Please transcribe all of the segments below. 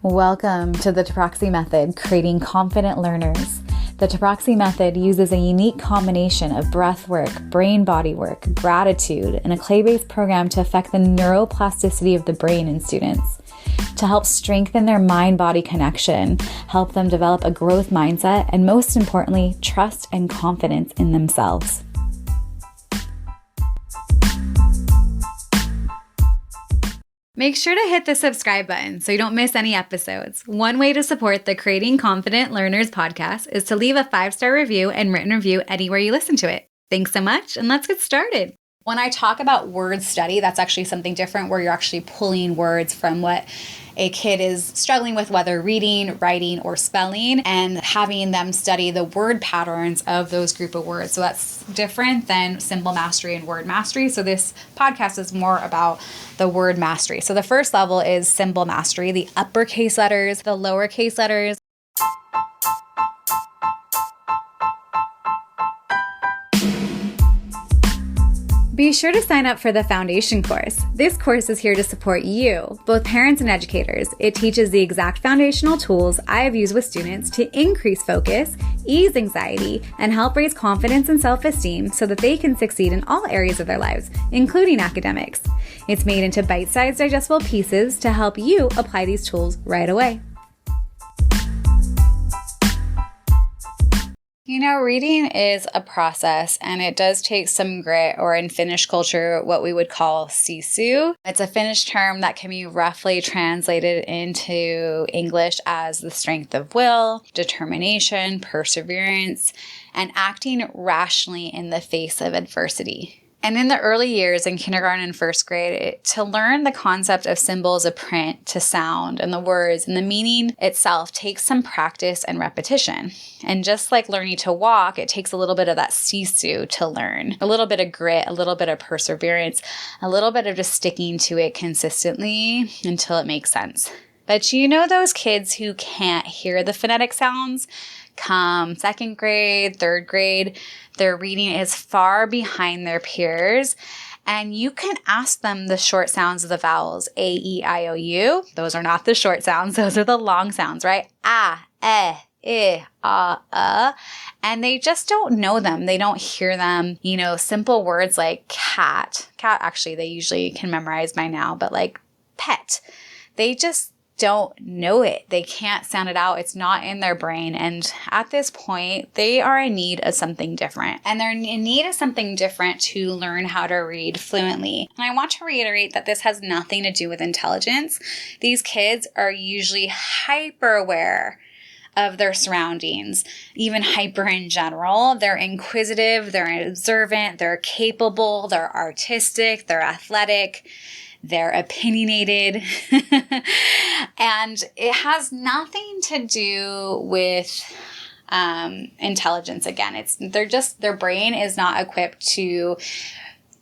Welcome to the Taproxy Method, creating confident learners. The Taproxy Method uses a unique combination of breath work, brain-body work, gratitude, and a clay-based program to affect the neuroplasticity of the brain in students, to help strengthen their mind-body connection, help them develop a growth mindset, and most importantly, trust and confidence in themselves. Make sure to hit the subscribe button so you don't miss any episodes. One way to support the Creating Confident Learners podcast is to leave a 5-star review and written review anywhere you listen to it. Thanks so much, and let's get started. When I talk about word study, that's actually something different where you're actually pulling words from what a kid is struggling with, whether reading, writing, or spelling, and having them study the word patterns of those group of words. So that's different than symbol mastery and word mastery. So this podcast is more about the word mastery. So the first level is symbol mastery, the uppercase letters, the lowercase letters. Be sure to sign up for the foundation course. This course is here to support you, both parents and educators. It teaches the exact foundational tools I have used with students to increase focus, ease anxiety, and help raise confidence and self-esteem so that they can succeed in all areas of their lives, including academics. It's made into bite-sized digestible pieces to help you apply these tools right away. You know, reading is a process and it does take some grit, or in Finnish culture, what we would call sisu. It's a Finnish term that can be roughly translated into English as the strength of will, determination, perseverance, and acting rationally in the face of adversity. And in the early years in kindergarten and first grade, to learn the concept of symbols of print to sound and the words and the meaning itself takes some practice and repetition. And just like learning to walk, it takes a little bit of that sisu to learn, a little bit of grit, a little bit of perseverance, a little bit of just sticking to it consistently until it makes sense. But you know those kids who can't hear the phonetic sounds? Come second grade, third grade, their reading is far behind their peers, and you can ask them the short sounds of the vowels, A, E, I, O, U. Those are not the short sounds. Those are the long sounds, right? Ah, I, and they just don't know them. They don't hear them. You know, simple words like cat, actually, they usually can memorize by now, but like pet, they just don't know it. They can't sound it out. It's not in their brain. And at this point, they are in need of something different. And they're in need of something different to learn how to read fluently. And I want to reiterate that this has nothing to do with intelligence. These kids are usually hyper aware of their surroundings, even hyper in general. They're inquisitive, they're observant, they're capable, they're artistic, they're athletic, they're opinionated, and it has nothing to do with intelligence. Again, their brain is not equipped to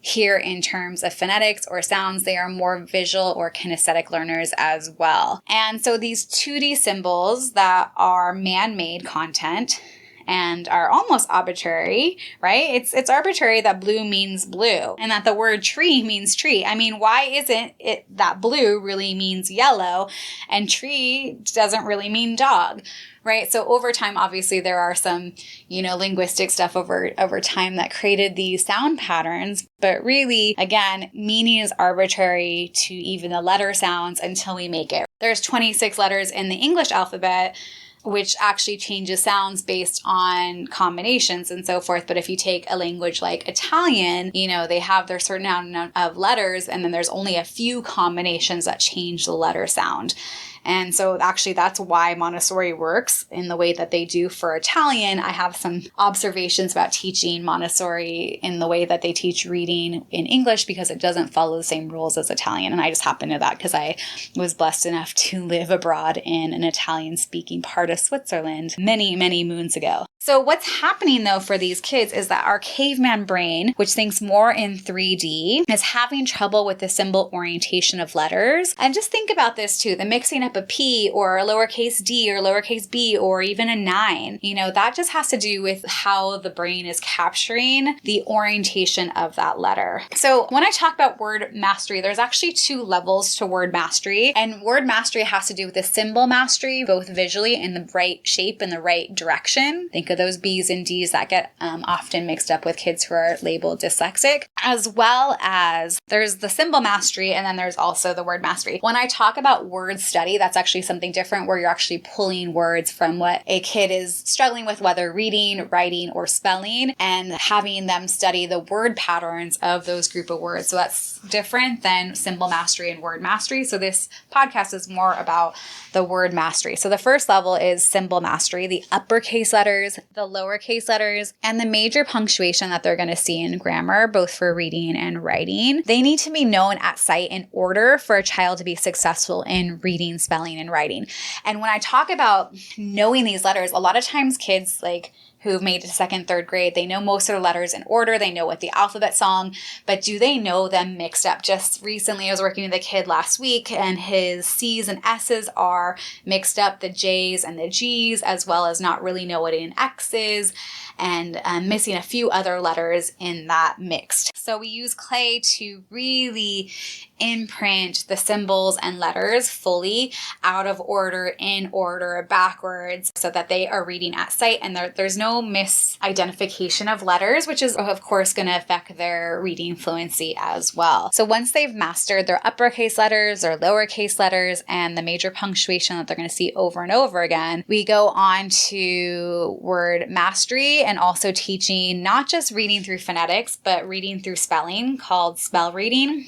hear in terms of phonetics or sounds. They are more visual or kinesthetic learners as well. And so these 2D symbols that are man-made content and are almost arbitrary, right? It's arbitrary that blue means blue and that the word tree means tree. I mean, why isn't it that blue really means yellow and tree doesn't really mean dog, right? So over time, obviously, there are some, linguistic stuff over time that created these sound patterns. But really, again, meaning is arbitrary to even the letter sounds until we make it. There's 26 letters in the English alphabet, which actually changes sounds based on combinations and so forth. But if you take a language like Italian, they have their certain amount of letters, and then there's only a few combinations that change the letter sound. And so actually that's why Montessori works in the way that they do for Italian. I have some observations about teaching Montessori in the way that they teach reading in English because it doesn't follow the same rules as Italian. And I just happen to know that because I was blessed enough to live abroad in an Italian-speaking part of Switzerland many, many moons ago. So what's happening though for these kids is that our caveman brain, which thinks more in 3D, is having trouble with the symbol orientation of letters. And just think about this too, the mixing up a P or a lowercase d or lowercase b or even a 9, that just has to do with how the brain is capturing the orientation of that letter. So when I talk about word mastery, there's actually 2 levels to word mastery. And word mastery has to do with the symbol mastery, both visually in the right shape and the right direction. Think of those B's and D's that get often mixed up with kids who are labeled dyslexic, as well as there's the symbol mastery and then there's also the word mastery. When I talk about word study, that's actually something different where you're actually pulling words from what a kid is struggling with, whether reading, writing, or spelling, and having them study the word patterns of those group of words. So that's different than symbol mastery and word mastery. So this podcast is more about the word mastery. So the first level is symbol mastery, the uppercase letters, the lowercase letters, and the major punctuation that they're going to see in grammar, both for reading and writing. They need to be known at sight in order for a child to be successful in reading, spelling, and writing. And when I talk about knowing these letters, a lot of times kids who've made it to 2nd, 3rd grade, they know most of the letters in order. They know what the alphabet song, but do they know them mixed up? Just recently, I was working with a kid last week and his C's and S's are mixed up, the J's and the G's, as well as not really know what an X is and missing a few other letters in that mixed. So we use clay to really imprint the symbols and letters fully out of order, in order, backwards, so that they are reading at sight and there's no misidentification of letters, which is of course going to affect their reading fluency as well. So once they've mastered their uppercase letters, their lowercase letters, and the major punctuation that they're going to see over and over again, we go on to word mastery and also teaching not just reading through phonetics, but reading through spelling called spell reading,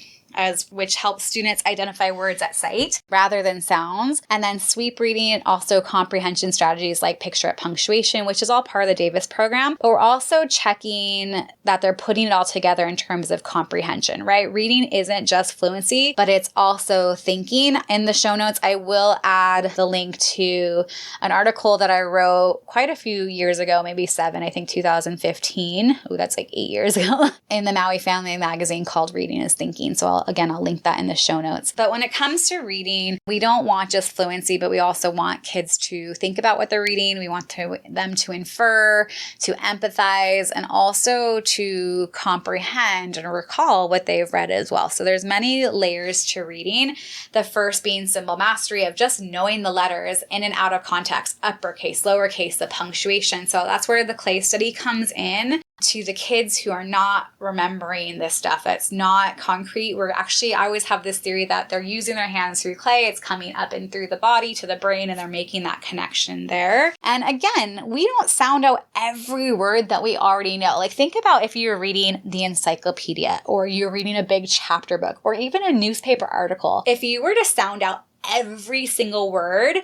which helps students identify words at sight rather than sounds. And then sweep reading and also comprehension strategies like picture at punctuation, which is all part of the Davis program. But we're also checking that they're putting it all together in terms of comprehension, right? Reading isn't just fluency, but it's also thinking. In the show notes, I will add the link to an article that I wrote quite a few years ago, maybe 7, I think 2015. Oh, that's like 8 years ago, in the Maui Family magazine called Reading is Thinking. So I'll link that in the show notes. But when it comes to reading, we don't want just fluency, but we also want kids to think about what they're reading. We want them to infer, to empathize, and also to comprehend and recall what they've read as well. So there's many layers to reading. The first being symbol mastery of just knowing the letters in and out of context, uppercase, lowercase, the punctuation. So that's where the clay study comes in. To the kids who are not remembering this stuff, that's not concrete. I always have this theory that they're using their hands through clay. It's coming up and through the body to the brain, and they're making that connection there. And again, we don't sound out every word that we already know. Think about if you're reading the encyclopedia or you're reading a big chapter book or even a newspaper article. If you were to sound out every single word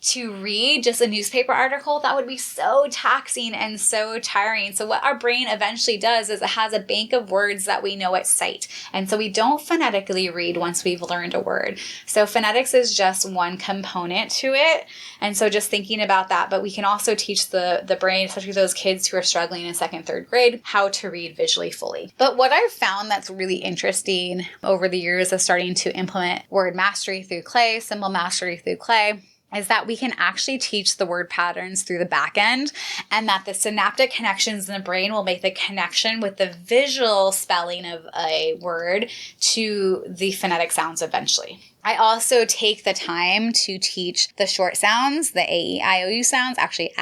to read just a newspaper article, that would be so taxing and so tiring. So what our brain eventually does is it has a bank of words that we know at sight. And so we don't phonetically read once we've learned a word. So phonetics is just one component to it. And so just thinking about that, but we can also teach the brain, especially those kids who are struggling in 2nd, 3rd grade, how to read visually fully. But what I've found that's really interesting over the years of starting to implement word mastery through clay, symbol mastery through clay, is that we can actually teach the word patterns through the back end, and that the synaptic connections in the brain will make the connection with the visual spelling of a word to the phonetic sounds eventually. I also take the time to teach the short sounds, the A-E-I-O-U sounds, actually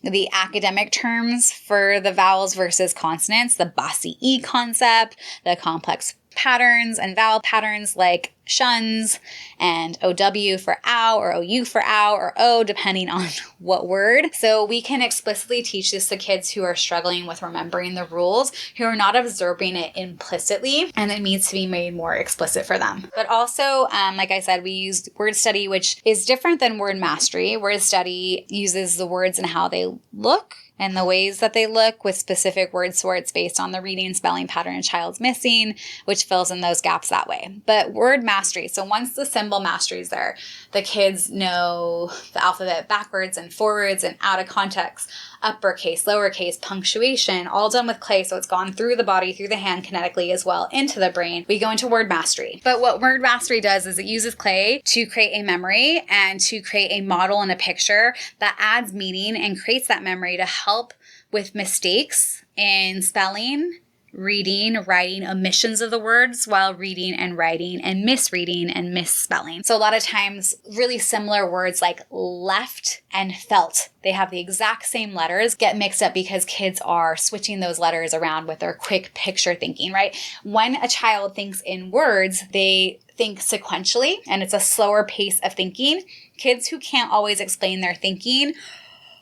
the academic terms for the vowels versus consonants, the bossy E concept, the complex patterns and vowel patterns like shuns and OW for ow or OU for ow or O, depending on what word. So we can explicitly teach this to kids who are struggling with remembering the rules, who are not absorbing it implicitly, and it needs to be made more explicit for them. But also, like I said, we use word study, which is different than word mastery. Word study uses the words and how they look and the ways that they look with specific word sorts based on the reading and spelling pattern a child's missing, which fills in those gaps that way. But word mastery. So once the symbol mastery is there, the kids know the alphabet backwards and forwards and out of context, uppercase, lowercase, punctuation, all done with clay. So it's gone through the body, through the hand kinetically as well into the brain. We go into word mastery. But what word mastery does is it uses clay to create a memory and to create a model and a picture that adds meaning and creates that memory to help with mistakes in spelling, reading, writing, omissions of the words while reading and writing, and misreading and misspelling. So a lot of times really similar words like left and felt, they have the exact same letters, get mixed up because kids are switching those letters around with their quick picture thinking, right? When a child thinks in words, they think sequentially, and it's a slower pace of thinking. Kids who can't always explain their thinking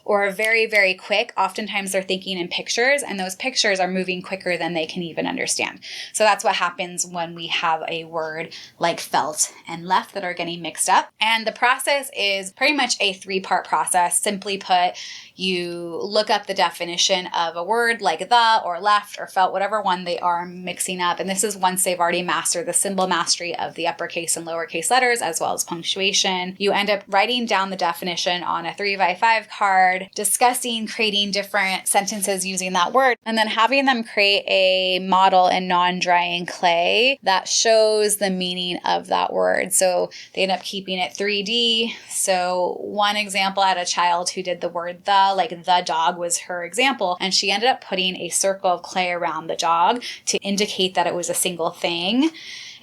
or are very, very quick, oftentimes they're thinking in pictures, and those pictures are moving quicker than they can even understand. So that's what happens when we have a word like felt and left that are getting mixed up. And the process is pretty much a 3-part process. Simply put, you look up the definition of a word like the or left or felt, whatever one they are mixing up. And this is once they've already mastered the symbol mastery of the uppercase and lowercase letters, as well as punctuation. You end up writing down the definition on a 3x5 card, discussing, creating different sentences using that word, and then having them create a model in non-drying clay that shows the meaning of that word. So they end up keeping it 3D. So one example, I had a child who did the word the, like the dog was her example, and she ended up putting a circle of clay around the dog to indicate that it was a single thing.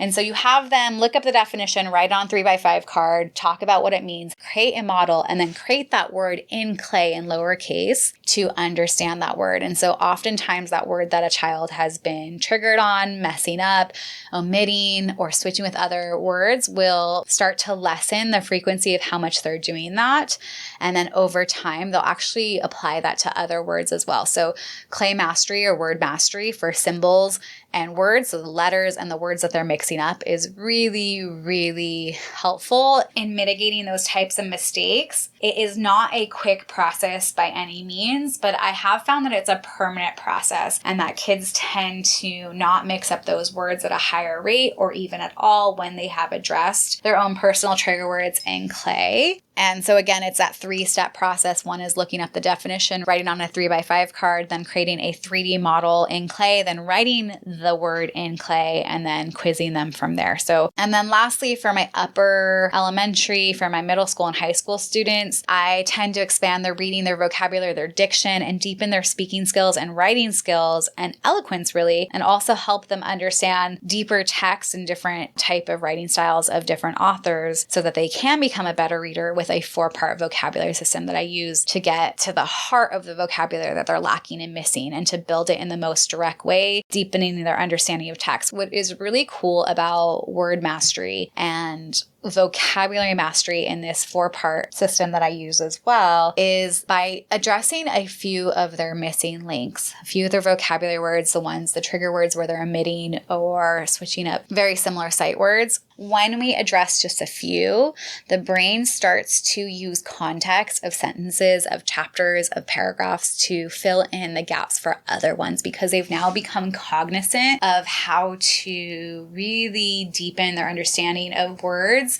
And so you have them look up the definition, write on 3x5 card, talk about what it means, create a model, and then create that word in clay in lowercase to understand that word. And so oftentimes that word that a child has been triggered on, messing up, omitting, or switching with other words will start to lessen the frequency of how much they're doing that. And then over time, they'll actually apply that to other words as well. So clay mastery or word mastery for symbols and words, so the letters and the words that they're mixing up, is really, really helpful in mitigating those types of mistakes. It is not a quick process by any means, but I have found that it's a permanent process and that kids tend to not mix up those words at a higher rate or even at all when they have addressed their own personal trigger words in clay. And so again, it's that 3-step process. One is looking up the definition, writing on a 3x5 card, then creating a 3D model in clay, then writing the word in clay, and then quizzing them from there. So, and then lastly, for my upper elementary, for my middle school and high school students, I tend to expand their reading, their vocabulary, their diction, and deepen their speaking skills and writing skills and eloquence really, and also help them understand deeper text and different type of writing styles of different authors so that they can become a better reader with a 4-part vocabulary system that I use to get to the heart of the vocabulary that they're lacking and missing and to build it in the most direct way, deepening their understanding of text. What is really cool about word mastery and vocabulary mastery in this 4-part system that I use as well is by addressing a few of their missing links, a few of their vocabulary words, the trigger words where they're omitting or switching up very similar sight words. When we address just a few, the brain starts to use context of sentences, of chapters, of paragraphs to fill in the gaps for other ones because they've now become cognizant of how to really deepen their understanding of words,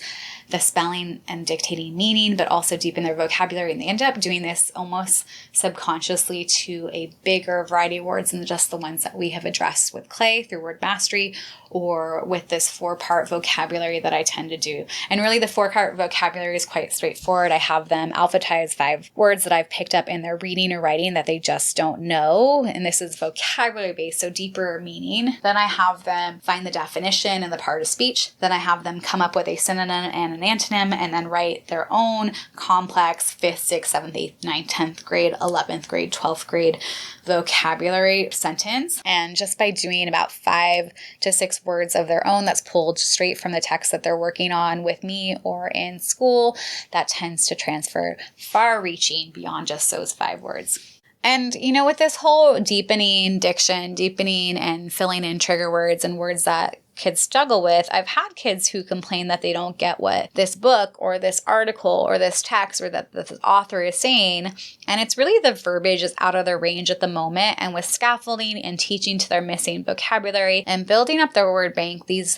the spelling and dictating meaning, but also deepen their vocabulary. And they end up doing this almost subconsciously to a bigger variety of words than just the ones that we have addressed with clay through word mastery or with this 4-part vocabulary that I tend to do. And really the 4-part vocabulary is quite straightforward. I have them alphabetize 5 words that I've picked up in their reading or writing that they just don't know. And this is vocabulary based, so deeper meaning. Then I have them find the definition and the part of speech. Then I have them come up with a synonym and an antonym and then write their own complex 5th, 6th, 7th, 8th, 9th, 10th grade, 11th grade, 12th grade vocabulary sentence. And just by doing about 5 to 6 words of their own that's pulled straight from the text that they're working on with me or in school, that tends to transfer far reaching beyond just those 5 words. And, with this whole deepening diction, deepening and filling in trigger words and words that kids struggle with. I've had kids who complain that they don't get what this book or this article or this text or that the author is saying. And it's really the verbiage is out of their range at the moment. And with scaffolding and teaching to their missing vocabulary and building up their word bank, these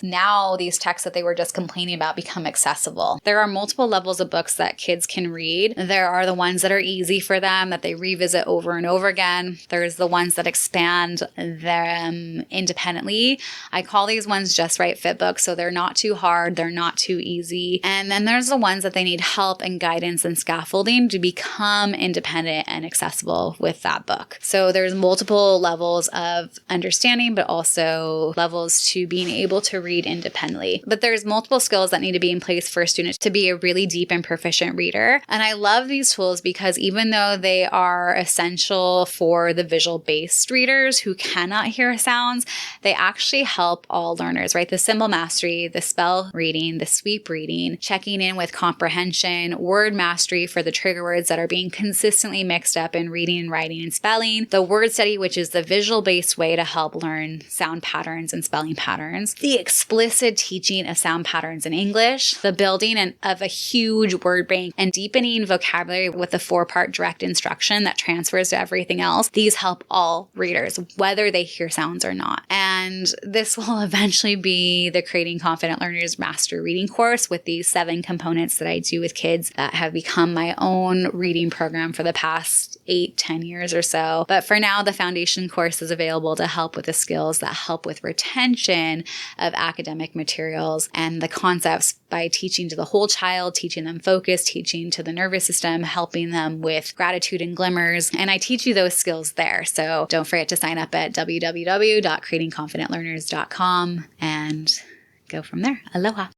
texts that they were just complaining about become accessible. There are multiple levels of books that kids can read. There are the ones that are easy for them, that they revisit over and over again. There's the ones that expand them independently. I call these ones just right fit books, so they're not too hard, they're not too easy. And then there's the ones that they need help and guidance and scaffolding to become independent and accessible with that book. So there's multiple levels of understanding, but also levels to being able to read independently. But there's multiple skills that need to be in place for a student to be a really deep and proficient reader. And I love these tools because even though they are essential for the visual-based readers who cannot hear sounds, they actually help all learners, right? The symbol mastery, the spell reading, the sweep reading, checking in with comprehension, word mastery for the trigger words that are being consistently mixed up in reading and writing and spelling, the word study, which is the visual-based way to help learn sound patterns and spelling patterns, the explicit teaching of sound patterns in English, the building of a huge word bank, and deepening vocabulary with a 4-part direct instruction that transfers to everything else. These help all readers, whether they hear sounds or not. And this will eventually be the Creating Confident Learners Master Reading course with these 7 components that I do with kids that have become my own reading program for the past 8-10 years or so. But for now, the foundation course is available to help with the skills that help with retention of academic materials and the concepts by teaching to the whole child, teaching them focus, teaching to the nervous system, helping them with gratitude and glimmers. And I teach you those skills there. So don't forget to sign up at www.creatingconfidentlearners.com and go from there. Aloha.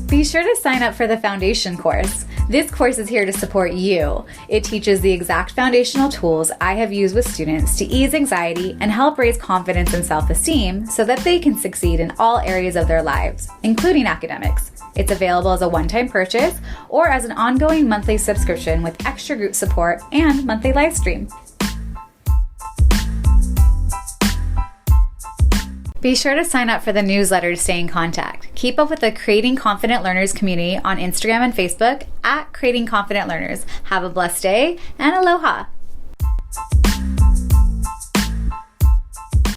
Be sure to sign up for the foundation course. This course is here to support you. It teaches the exact foundational tools I have used with students to ease anxiety and help raise confidence and self-esteem so that they can succeed in all areas of their lives, including academics. It's available as a one-time purchase or as an ongoing monthly subscription with extra group support and monthly live stream. Be sure to sign up for the newsletter to stay in contact. Keep up with the Creating Confident Learners community on Instagram and Facebook at Creating Confident Learners. Have a blessed day and aloha!